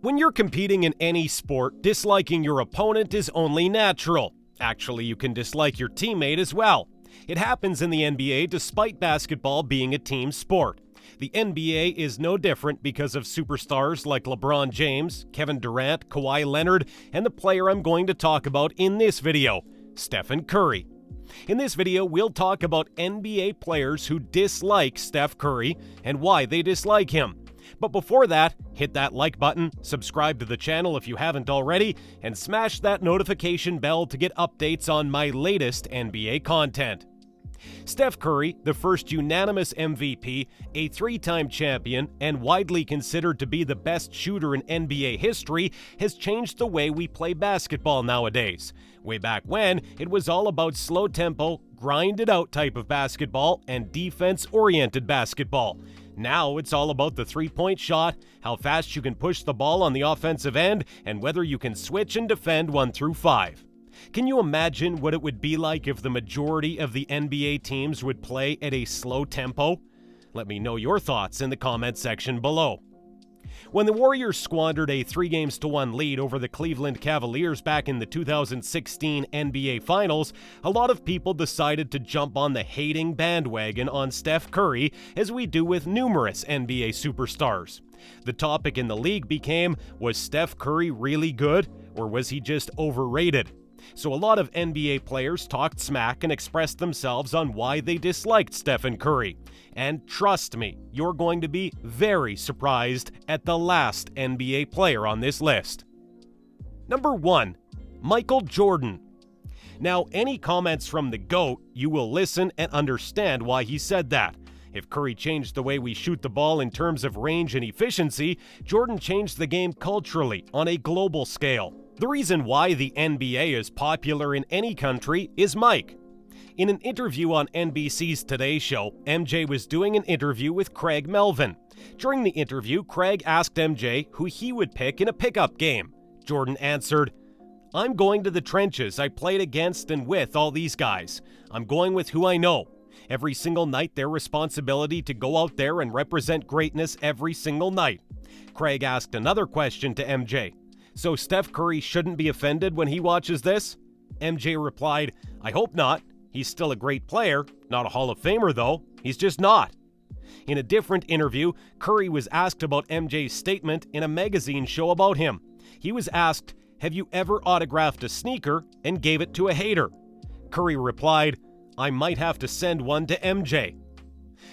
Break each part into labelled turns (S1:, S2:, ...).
S1: When you're competing in any sport, disliking your opponent is only natural. Actually, you can dislike your teammate as well. It happens in the NBA despite basketball being a team sport. The NBA is no different because of superstars like LeBron James, Kevin Durant, Kawhi Leonard, and the player I'm going to talk about in this video, Steph Curry. In this video, we'll talk about NBA players who dislike Steph Curry and why they dislike him. But before that, hit that like button, subscribe to the channel if you haven't already, and smash that notification bell to get updates on my latest NBA content. Steph Curry, the first unanimous MVP, a three-time champion, and widely considered to be the best shooter in NBA history, has changed the way we play basketball nowadays. Way back when, it was all about slow-tempo, grind-it-out type of basketball and defense-oriented basketball. Now it's all about the three-point shot, how fast you can push the ball on the offensive end, and whether you can switch and defend 1 through 5. Can you imagine what it would be like if the majority of the NBA teams would play at a slow tempo? Let me know your thoughts in the comment section below. When the Warriors squandered a 3-1 lead over the Cleveland Cavaliers back in the 2016 NBA Finals, a lot of people decided to jump on the hating bandwagon on Steph Curry, as we do with numerous NBA superstars. The topic in the league became, was Steph Curry really good, or was he just overrated? So a lot of NBA players talked smack and expressed themselves on why they disliked Stephen Curry. And trust me, you're going to be very surprised at the last NBA player on this list. Number 1, Michael Jordan. Now, any comments from the GOAT, you will listen and understand why he said that. If Curry changed the way we shoot the ball in terms of range and efficiency, Jordan changed the game culturally on a global scale. The reason why the NBA is popular in any country is Mike. In an interview on NBC's Today Show, MJ was doing an interview with Craig Melvin. During the interview, Craig asked MJ who he would pick in a pickup game. Jordan answered, "I'm going to the trenches. I played against and with all these guys. I'm going with who I know. Every single night, their responsibility to go out there and represent greatness every single night." Craig asked another question to MJ. "So Steph Curry shouldn't be offended when he watches this?" MJ replied, "I hope not. He's still a great player. Not a Hall of Famer, though. He's just not." In a different interview, Curry was asked about MJ's statement in a magazine show about him. He was asked, "Have you ever autographed a sneaker and gave it to a hater?" Curry replied, "I might have to send one to MJ."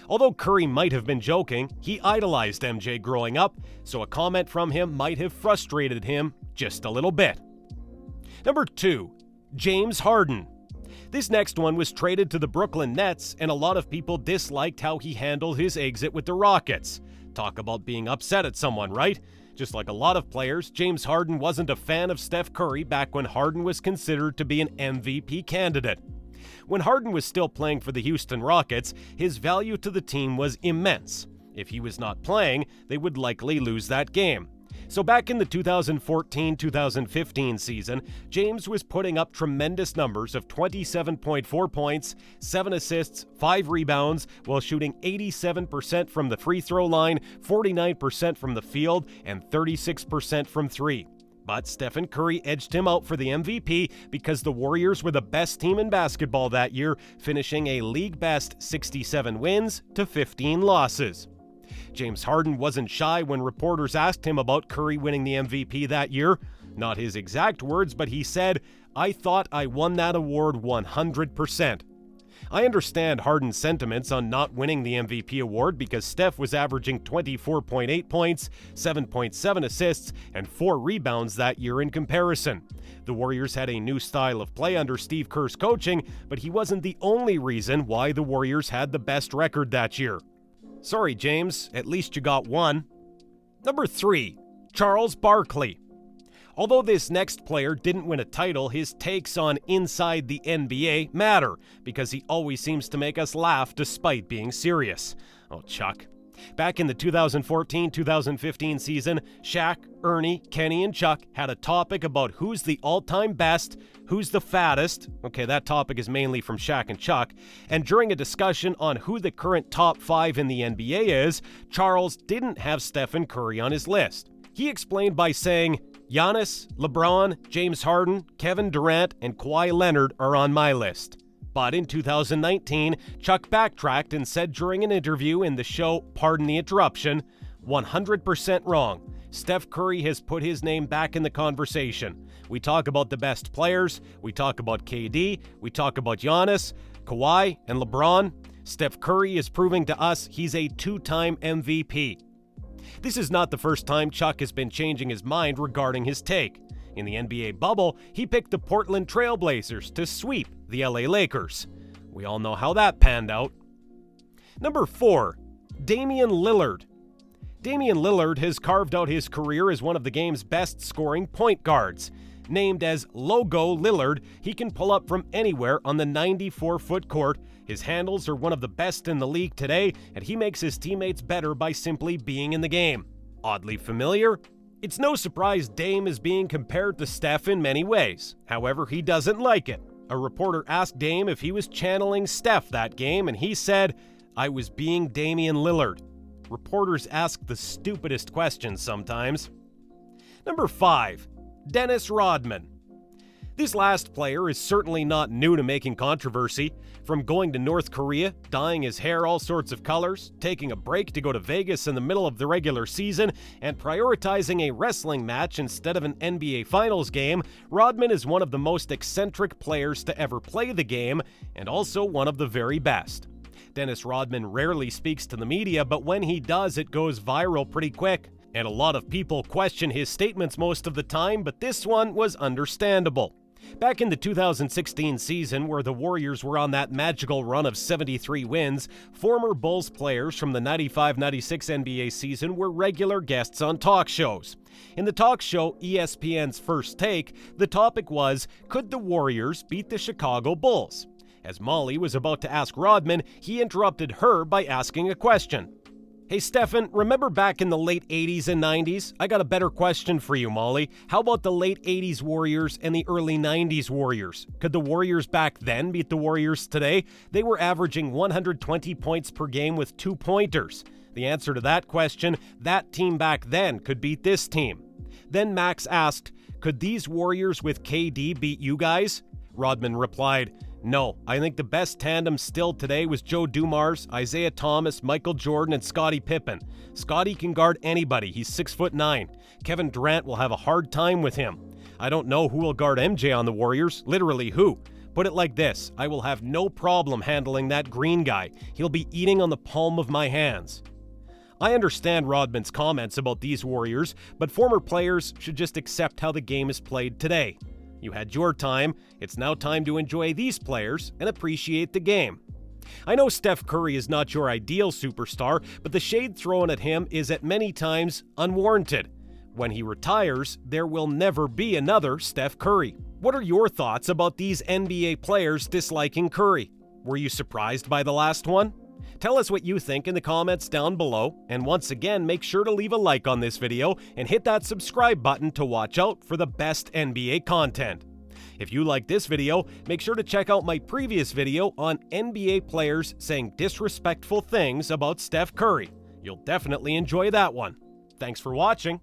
S1: Although Curry might have been joking, he idolized MJ growing up, so a comment from him might have frustrated him just a little bit. Number 2, James Harden. This next one was traded to the Brooklyn Nets, and a lot of people disliked how he handled his exit with the Rockets. Talk about being upset at someone, right? Just like a lot of players, James Harden wasn't a fan of Steph Curry back when Harden was considered to be an MVP candidate. When Harden was still playing for the Houston Rockets, his value to the team was immense. If he was not playing, they would likely lose that game. So back in the 2014-2015 season, James was putting up tremendous numbers of 27.4 points, 7 assists, 5 rebounds, while shooting 87% from the free throw line, 49% from the field, and 36% from 3. But Stephen Curry edged him out for the MVP because the Warriors were the best team in basketball that year, finishing a league-best 67 wins to 15 losses. James Harden wasn't shy when reporters asked him about Curry winning the MVP that year. Not his exact words, but he said, "I thought I won that award 100%. I understand Harden's sentiments on not winning the MVP award because Steph was averaging 24.8 points, 7.7 assists, and 4 rebounds that year in comparison. The Warriors had a new style of play under Steve Kerr's coaching, but he wasn't the only reason why the Warriors had the best record that year." Sorry, James, at least you got one. Number 3, Charles Barkley. Although this next player didn't win a title, his takes on inside the NBA matter because he always seems to make us laugh despite being serious. Oh, Chuck. Back in the 2014-2015 season, Shaq, Ernie, Kenny, and Chuck had a topic about who's the all-time best, who's the fattest. Okay, that topic is mainly from Shaq and Chuck. And during a discussion on who the current top 5 in the NBA is, Charles didn't have Stephen Curry on his list. He explained by saying, Giannis, LeBron, James Harden, Kevin Durant, and Kawhi Leonard are on my list. But in 2019, Chuck backtracked and said during an interview in the show Pardon the Interruption, 100% wrong. Steph Curry has put his name back in the conversation. We talk about the best players, we talk about KD, we talk about Giannis, Kawhi, and LeBron. Steph Curry is proving to us he's a two-time MVP. This is not the first time Chuck has been changing his mind regarding his take. In the NBA bubble, he picked the Portland Trail Blazers to sweep the LA Lakers. We all know how that panned out. Number 4, Damian Lillard. Damian Lillard has carved out his career as one of the game's best scoring point guards. Named as Logo Lillard, he can pull up from anywhere on the 94-foot court. His handles are one of the best in the league today, and he makes his teammates better by simply being in the game. Oddly familiar? It's no surprise Dame is being compared to Steph in many ways. However, he doesn't like it. A reporter asked Dame if he was channeling Steph that game, and he said, "I was being Damian Lillard." Reporters ask the stupidest questions sometimes. Number 5, Dennis Rodman. This last player is certainly not new to making controversy. From going to North Korea, dyeing his hair all sorts of colors, taking a break to go to Vegas in the middle of the regular season, and prioritizing a wrestling match instead of an NBA Finals game, Rodman is one of the most eccentric players to ever play the game, and also one of the very best. Dennis Rodman rarely speaks to the media, but when he does, it goes viral pretty quick. And a lot of people question his statements most of the time, but this one was understandable. Back in the 2016 season, where the Warriors were on that magical run of 73 wins, former Bulls players from the 95-96 NBA season were regular guests on talk shows. In the talk show ESPN's First Take, the topic was, could the Warriors beat the Chicago Bulls? As Molly was about to ask Rodman, he interrupted her by asking a question. Hey Stephen, remember back in the late 80s and 90s? I got a better question for you, Molly. How about the late 80s Warriors and the early 90s Warriors? Could the Warriors back then beat the Warriors today? They were averaging 120 points per game with 2-pointers. The answer to that question, that team back then could beat this team. Then Max asked, could these Warriors with KD beat you guys? Rodman replied, no, I think the best tandem still today was Joe Dumars, Isaiah Thomas, Michael Jordan, and Scottie Pippen. Scottie can guard anybody. He's 6'9". Kevin Durant will have a hard time with him. I don't know who will guard MJ on the Warriors. Literally who. Put it like this, I will have no problem handling that green guy. He'll be eating on the palm of my hands. I understand Rodman's comments about these Warriors, but former players should just accept how the game is played today. You had your time, it's now time to enjoy these players and appreciate the game. I know Steph Curry is not your ideal superstar, but the shade thrown at him is at many times unwarranted. When he retires, there will never be another Steph Curry. What are your thoughts about these NBA players disliking Curry? Were you surprised by the last one? Tell us what you think in the comments down below, and once again, make sure to leave a like on this video and hit that subscribe button to watch out for the best NBA content. If you like this video, make sure to check out my previous video on NBA players saying disrespectful things about Steph Curry. You'll definitely enjoy that one. Thanks for watching.